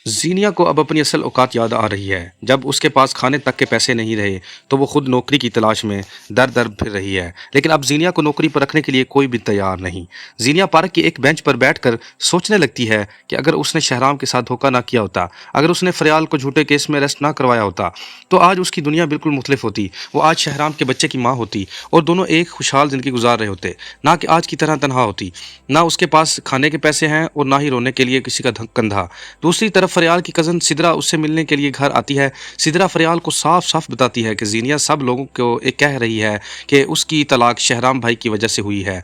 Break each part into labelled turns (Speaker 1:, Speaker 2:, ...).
Speaker 1: زینیا کو اب اپنی اصل اوقات یاد آ رہی ہے۔ جب اس کے پاس کھانے تک کے پیسے نہیں رہے تو وہ خود نوکری کی تلاش میں در در پھر رہی ہے، لیکن اب زینیا کو نوکری پر رکھنے کے لیے کوئی بھی تیار نہیں۔ زینیا پارک کی ایک بینچ پر بیٹھ کر سوچنے لگتی ہے کہ اگر اس نے شہرام کے ساتھ دھوکہ نہ کیا ہوتا، اگر اس نے فریال کو جھوٹے کیس میں اریسٹ نہ کروایا ہوتا تو آج اس کی دنیا بالکل مختلف ہوتی۔ وہ آج شہرام کے بچے کی ماں ہوتی اور دونوں ایک خوشحال زندگی گزار رہے ہوتے، نہ کہ آج کی طرح تنہا ہوتی۔ نہ اس کے پاس کھانے کے پیسے ہیں اور نہ ہی رونے کے لیے کسی کا کندھا۔ دوسری طرف فریال کی کزن سدرا اس سے ملنے کے لیے گھر آتی ہے۔ سدرا فریال کو صاف صاف بتاتی ہے کہ زینیا سب لوگوں کو کہہ رہی ہے کہ اس کی طلاق شہرام بھائی کی وجہ سے ہوئی ہے۔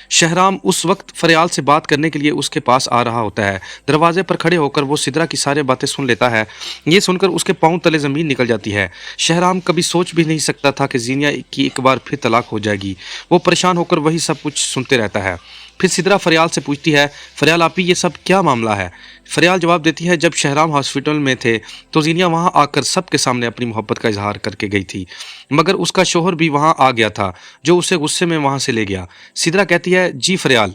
Speaker 1: شہرام اس وقت فریال سے بات کرنے کے لیے اس کے پاس آ رہا ہوتا ہے۔ دروازے پر کھڑے ہو کر وہ سدرا کی ساری باتیں سن لیتا ہے۔ یہ سن کر اس کے پاؤں تلے زمین نکل جاتی ہے۔ شہرام کبھی سوچ بھی نہیں سکتا تھا کہ زینیا کی ایک بار پھر طلاق ہو جائے گی۔ وہ پریشان ہو کر وہی سب کچھ سنتے رہتا ہے۔ پھر سدرا فریال سے پوچھتی ہے، فریال آپی یہ سب کیا معاملہ ہے؟ فریال جواب دیتی ہے، جب شہرام ہاسپٹل میں تھے تو زینیا وہاں آ کر سب کے سامنے اپنی محبت کا اظہار کر کے گئی تھی، مگر اس کا شوہر بھی وہاں آ گیا تھا جو اسے غصے میں وہاں سے لے گیا۔ سدرا کہتی ہے، جی فریال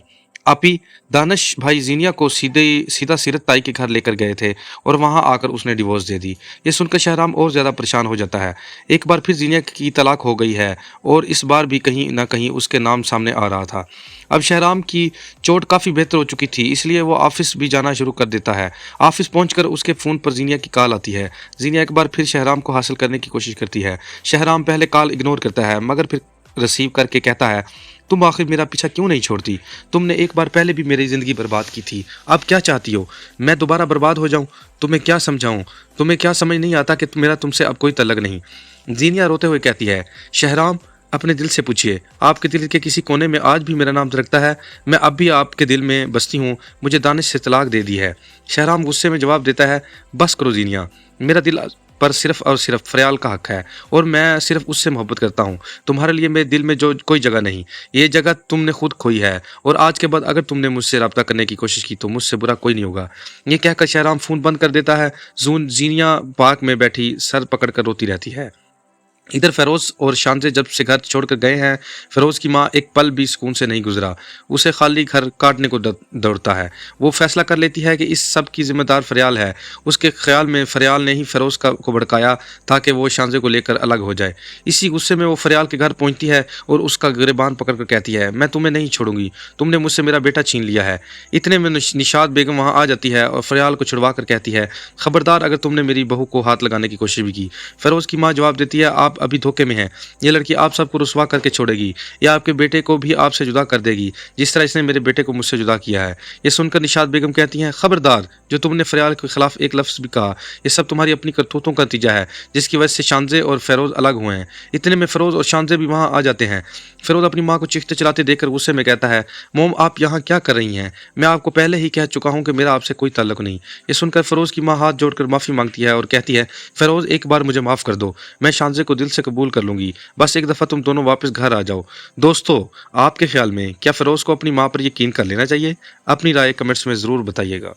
Speaker 1: آپی، دانش بھائی زینیا کو سیدھا سیرت تائی کے گھر لے کر گئے تھے اور وہاں آ کر اس نے ڈیورس دے دی۔ یہ سن کر شہرام اور زیادہ پریشان ہو جاتا ہے۔ ایک بار پھر زینیا کی طلاق ہو گئی ہے اور اس بار بھی کہیں نہ کہیں اس کے نام سامنے آ رہا تھا۔ اب شہرام کی چوٹ کافی بہتر ہو چکی تھی، اس لیے وہ آفس بھی جانا شروع کر دیتا ہے۔ آفس پہنچ کر اس کے فون پر زینیا کی کال آتی ہے۔ زینیا ایک بار پھر شہرام کو حاصل کرنے کی کوشش کرتی ہے۔ شہرام پہلے کال اگنور کرتا ہے مگر پھر ریسیو کر کے کہتا ہے، تم آخر میرا پیچھا کیوں نہیں چھوڑتی؟ تم نے ایک بار پہلے بھی میری زندگی برباد کی تھی، اب کیا چاہتی ہو؟ میں دوبارہ برباد ہو جاؤں؟ تمہیں کیا سمجھاؤں؟ تمہیں کیا سمجھ نہیں آتا کہ میرا تم سے اب کوئی تعلق نہیں؟ زینیا روتے ہوئے کہتی ہے، شہرام اپنے دل سے پوچھئے، آپ کے دل کے کسی کونے میں آج بھی میرا نام دھڑکتا ہے؟ میں اب بھی آپ کے دل میں بستی ہوں، مجھے دانش سے طلاق دے دی ہے۔ شہرام غصے میں جواب دیتا ہے، بس کرو زینیا، میرا دل پر صرف اور صرف فریال کا حق ہے اور میں صرف اس سے محبت کرتا ہوں۔ تمہارے لیے میرے دل میں جو کوئی جگہ نہیں، یہ جگہ تم نے خود کھوئی ہے، اور آج کے بعد اگر تم نے مجھ سے رابطہ کرنے کی کوشش کی تو مجھ سے برا کوئی نہیں ہوگا۔ یہ کہہ کر شہرام فون بند کر دیتا ہے۔ زینیا پارک میں بیٹھی سر پکڑ کر روتی رہتی ہے۔ ادھر فیروز اور شانزے جب سے گھر چھوڑ کر گئے ہیں، فیروز کی ماں ایک پل بھی سکون سے نہیں گزرا، اسے خالی گھر کاٹنے کو دوڑتا ہے۔ وہ فیصلہ کر لیتی ہے کہ اس سب کی ذمہ دار فریال ہے۔ اس کے خیال میں فریال نے ہی فیروز کو بھڑکایا تاکہ وہ شانزے کو لے کر الگ ہو جائے۔ اسی غصے میں وہ فریال کے گھر پہنچتی ہے اور اس کا گریبان پکڑ کر کہتی ہے، میں تمہیں نہیں چھوڑوں گی، تم نے مجھ سے میرا بیٹا چھین لیا ہے۔ اتنے میں نشاد بیگم وہاں آ جاتی ہے اور فریال کو چھڑوا کر کہتی ہے، خبردار اگر تم نے میری بہو کو ہاتھ لگانے کی کوشش بھی کی۔ فیروز کی ماں جواب دیتی ہے، آپ ابھی دھوکے میں ہیں، یہ لڑکی آپ سب کو رسوا کر کے چھوڑے گی، یا آپ کے بیٹے کو بھی آپ سے جدا کر دے گی جس طرح اس نے میرے بیٹے کو مجھ سے جدا کیا ہے۔ یہ سن کر نشاد بیگم کہتی ہیں، خبردار، جو تم نے فریال کے خلاف ایک لفظ بھی کہا، یہ سب تمہاری اپنی کرتوتوں کا نتیجہ ہے جس کی وجہ سے شانزے اور فیروز الگ ہوئے ہیں۔ اتنے میں فیروز اور شانزے بھی وہاں آ جاتے ہیں۔ فیروز اپنی ماں کو چیختے چلاتے دیکھ کر غصے میں کہتا ہے، موم آپ یہاں کیا کر رہی ہیں؟ میں آپ کو پہلے ہی کہہ چکا ہوں کہ میرا آپ سے کوئی تعلق نہیں۔ یہ سن کر فیروز کی ماں ہاتھ جوڑ کر معافی مانگتی ہے اور کہتی ہے، فیروز ایک بار مجھے معاف کر دو، میں شانزے کو دل سے قبول کر لوں گی، بس ایک دفعہ تم دونوں واپس گھر آ جاؤ۔ دوستو، آپ کے خیال میں کیا فیروز کو اپنی ماں پر یقین کر لینا چاہیے؟ اپنی رائے کمنٹس میں ضرور بتائیے گا۔